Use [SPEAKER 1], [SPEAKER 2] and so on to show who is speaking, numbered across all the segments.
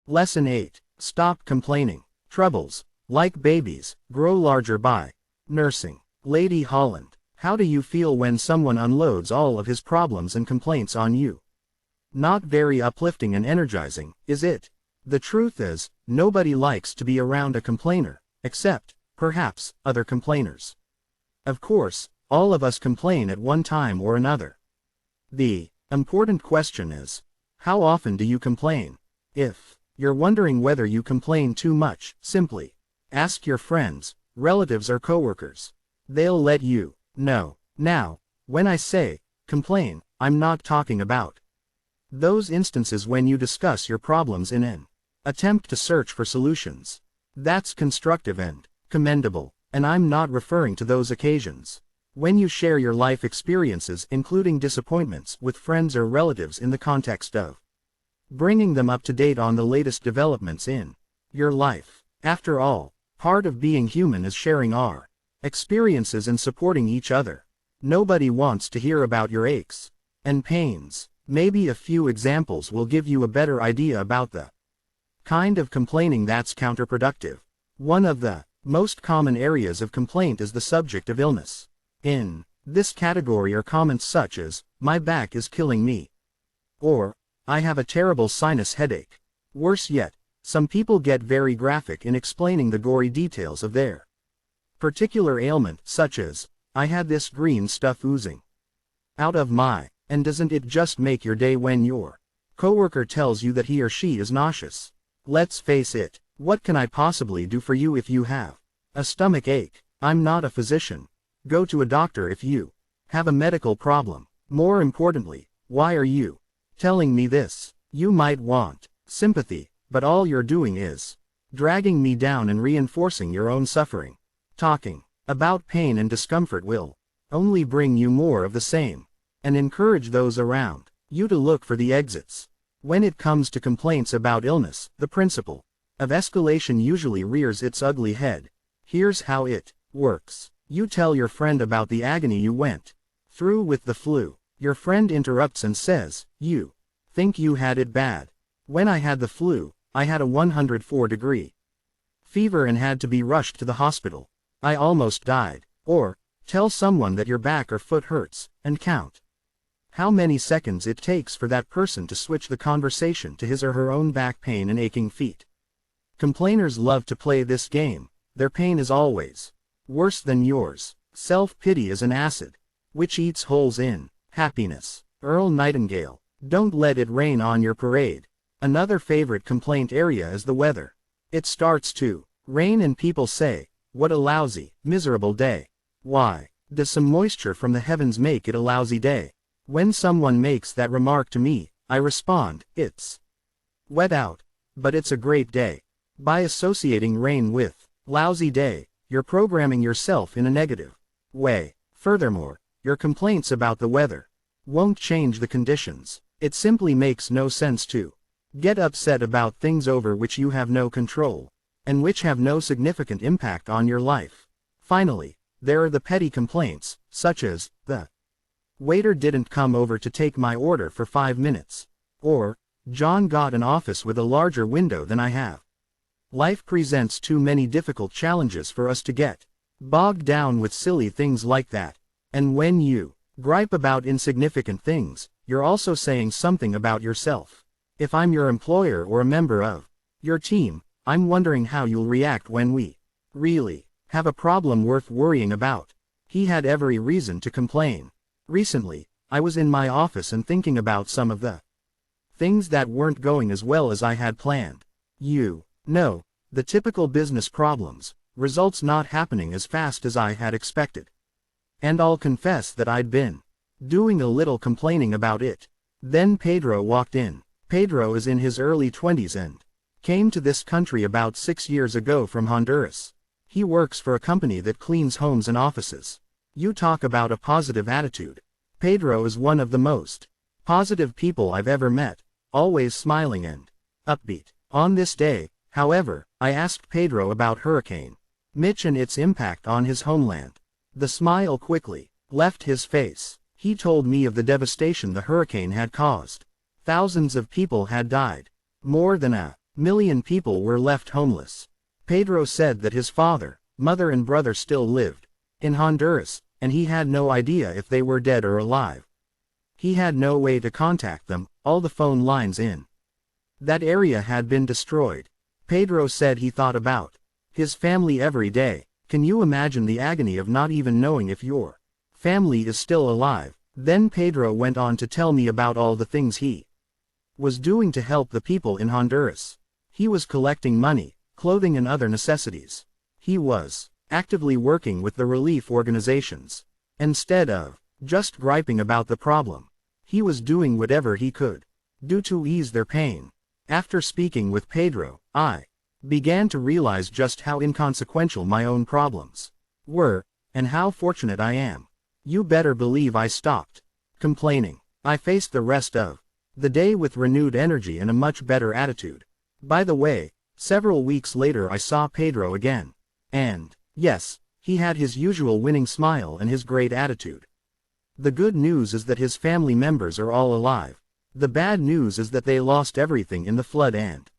[SPEAKER 1] Lesson 8. Stop complaining. Troubles, like babies, grow larger by nursing. Lady Holland. How do you feel when someone unloads all of his problems and complaints on you? Not very uplifting and energizing, is it? The truth is, nobody likes to be around a complainer, except, perhaps, other complainers. Of course, all of us complain at one time or another. The important question is, how often do you complain? If you're wondering whether you complain too much, simply ask your friends, relatives or coworkers. They'll let you know. Now, when I say complain, I'm not talking about those instances when you discuss your problems in an attempt to search for solutions. That's constructive and commendable, and I'm not referring to those occasions when you share your life experiences, including disappointments, with friends or relatives in the context of bringing them up to date on the latest developments in your life. After all, part of being human is sharing our experiences and supporting each other. Nobody wants to hear about your aches and pains. Maybe a few examples will give you a better idea about the kind of complaining that's counterproductive. One of the most common areas of complaint is the subject of illness. In this category are comments such as, "My back is killing me," or, "I have a terrible sinus headache." Worse yet, some people get very graphic in explaining the gory details of their particular ailment, such as, "I had this green stuff oozing out of my," and doesn't it just make your day when your coworker tells you that he or she is nauseous? Let's face it, what can I possibly do for you if you have a stomach ache? I'm not a physician. Go to a doctor if you have a medical problem. More importantly, why are you telling me this? You might want sympathy, but all you're doing is dragging me down and reinforcing your own suffering. Talking about pain and discomfort will only bring you more of the same, and encourage those around you to look for the exits. When it comes to complaints about illness, the principle of escalation usually rears its ugly head. Here's how it works. You tell your friend about the agony you went through with the flu. Your friend interrupts and says, "You think you had it bad. When I had the flu, I had a 104-degree fever and had to be rushed to the hospital. I almost died." Or, tell someone that your back or foot hurts, and count how many seconds it takes for that person to switch the conversation to his or her own back pain and aching feet. Complainers love to play this game. Their pain is always worse than yours. Self-pity is an acid which eats holes in happiness. Earl Nightingale. Don't let it rain on your parade. Another favorite complaint area is the weather. It starts to rain and people say, "What a lousy, miserable day. Why does some moisture from the heavens make it a lousy day?" When someone makes that remark to me, I respond, "It's wet out, but it's a great day." By associating rain with lousy day, you're programming yourself in a negative way. Furthermore, your complaints about the weather won't change the conditions. It simply makes no sense to get upset about things over which you have no control, and which have no significant impact on your life. Finally, there are the petty complaints, such as, "The waiter didn't come over to take my order for 5 minutes," or, "John got an office with a larger window than I have." Life presents too many difficult challenges for us to get bogged down with silly things like that. And when you gripe about insignificant things, you're also saying something about yourself. If I'm your employer or a member of your team, I'm wondering how you'll react when we really have a problem worth worrying about. He had every reason to complain. Recently, I was in my office and thinking about some of the things that weren't going as well as I had planned. You know, the typical business problems, results not happening as fast as I had expected. And I'll confess that I'd been doing a little complaining about it. Then Pedro walked in. Pedro is in his early 20s and came to this country about 6 years ago from Honduras. He works for a company that cleans homes and offices. You talk about a positive attitude. Pedro is one of the most positive people I've ever met, always smiling and upbeat. On this day, however, I asked Pedro about Hurricane Mitch and its impact on his homeland. The smile quickly left his face. He told me of the devastation the hurricane had caused. Thousands of people had died. More than a million people were left homeless. Pedro said that his father, mother and brother still lived in Honduras, and he had no idea if they were dead or alive. He had no way to contact them, all the phone lines in that area had been destroyed. Pedro said he thought about his family every day. Can you imagine the agony of not even knowing if your family is still alive? Then Pedro went on to tell me about all the things he was doing to help the people in Honduras. He was collecting money, clothing and other necessities. He was actively working with the relief organizations. Instead of just griping about the problem, he was doing whatever he could do to ease their pain. After speaking with Pedro, I began to realize just how inconsequential my own problems were, and how fortunate I am. You better believe I stopped complaining. I faced the rest of the day with renewed energy and a much better attitude. By the way, several weeks later I saw Pedro again. And, yes, he had his usual winning smile and his great attitude. The good news is that his family members are all alive. The bad news is that they lost everything in the flood and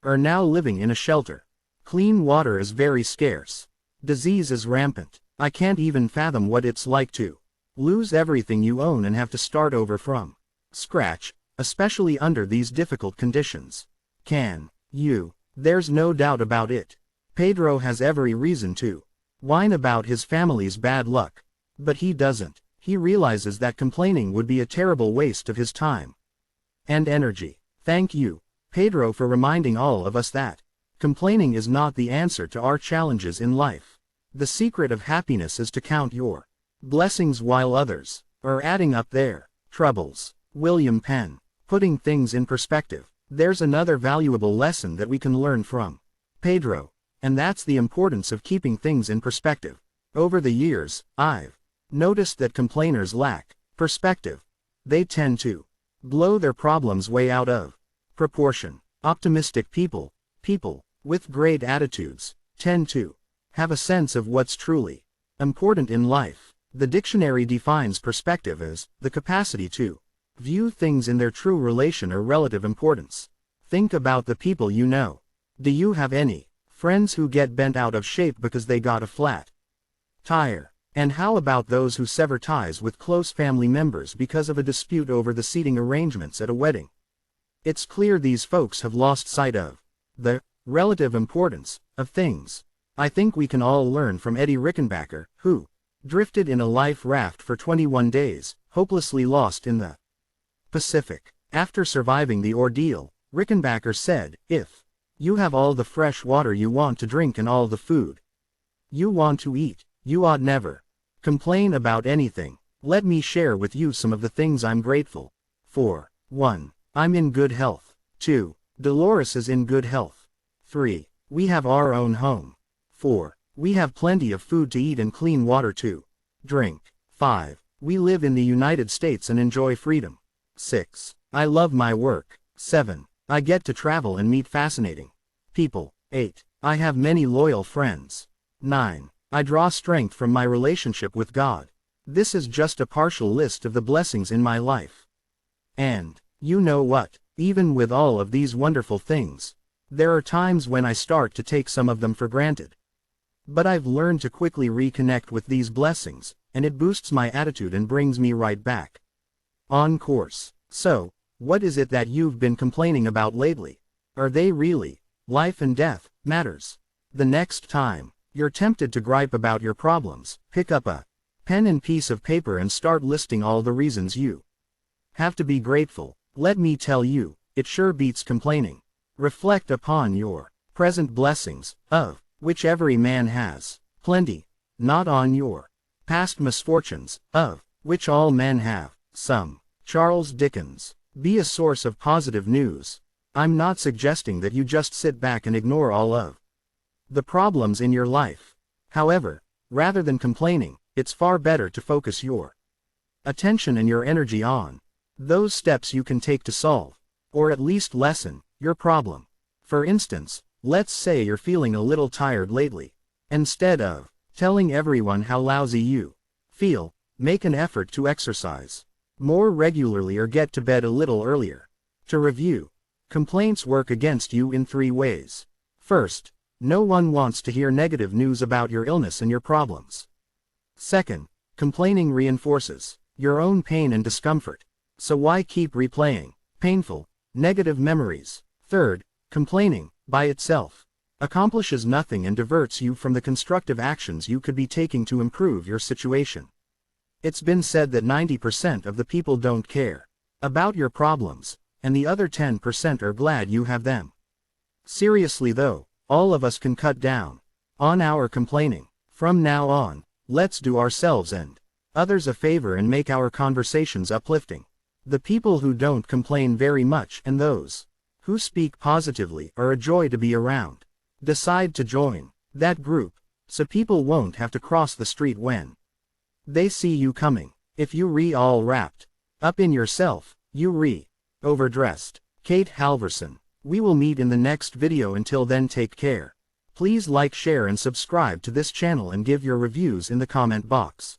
[SPEAKER 1] are now living in a shelter. Clean water is very scarce. Disease is rampant. I can't even fathom what it's like to lose everything you own and have to start over from scratch, especially under these difficult conditions. Can you? There's no doubt about it. Pedro has every reason to whine about his family's bad luck. But he doesn't. He realizes that complaining would be a terrible waste of his time and energy. Thank you, Pedro, for reminding all of us that complaining is not the answer to our challenges in life. The secret of happiness is to count your blessings while others are adding up their troubles. William Penn. Putting things in perspective. There's another valuable lesson that we can learn from Pedro, and that's the importance of keeping things in perspective. Over the years, I've noticed that complainers lack perspective. They tend to blow their problems way out of proportion. Optimistic people with great attitudes, tend to have a sense of what's truly important in life. The dictionary defines perspective as the capacity to view things in their true relation or relative importance. Think about the people you know. Do you have any friends who get bent out of shape because they got a flat tire? And how about those who sever ties with close family members because of a dispute over the seating arrangements at a wedding? It's clear these folks have lost sight of the relative importance of things. I think we can all learn from Eddie Rickenbacker, who drifted in a life raft for 21 days, hopelessly lost in the Pacific. After surviving the ordeal, Rickenbacker said, "If you have all the fresh water you want to drink and all the food you want to eat, you ought never complain about anything." Let me share with you some of the things I'm grateful for. 1. I'm in good health. 2. Dolores is in good health. 3. We have our own home. 4. We have plenty of food to eat and clean water to drink. 5. We live in the United States and enjoy freedom. 6. I love my work. 7. I get to travel and meet fascinating people. 8. I have many loyal friends. 9. I draw strength from my relationship with God. This is just a partial list of the blessings in my life. And, you know what? Even with all of these wonderful things, there are times when I start to take some of them for granted. But I've learned to quickly reconnect with these blessings, and it boosts my attitude and brings me right back on course. So, what is it that you've been complaining about lately? Are they really life and death matters? The next time you're tempted to gripe about your problems, pick up a pen and piece of paper and start listing all the reasons you have to be grateful. Let me tell you, it sure beats complaining. Reflect upon your present blessings, of which every man has plenty, not on your past misfortunes, of which all men have some. Charles Dickens. Be a source of positive news. I'm not suggesting that you just sit back and ignore all of the problems in your life. However, rather than complaining, it's far better to focus your attention and your energy on those steps you can take to solve, or at least lessen, your problem. For instance, let's say you're feeling a little tired lately. Instead of telling everyone how lousy you feel, make an effort to exercise more regularly or get to bed a little earlier. To review, Complaints work against you in 3 ways. First, no one wants to hear negative news about your illness and your problems. Second, complaining reinforces your own pain and discomfort. So why keep replaying painful, negative memories? Third, complaining, by itself, accomplishes nothing and diverts you from the constructive actions you could be taking to improve your situation. It's been said that 90% of the people don't care about your problems, and the other 10% are glad you have them. Seriously though, all of us can cut down on our complaining. From now on, let's do ourselves and others a favor and make our conversations uplifting. The people who don't complain very much and those who speak positively are a joy to be around. Decide to join that group, so people won't have to cross the street when they see you coming. If you all wrapped up in yourself, you overdressed. Kate Halverson. We will meet in the next video. Until then, take care. Please like, share and subscribe to this channel and give your reviews in the comment box.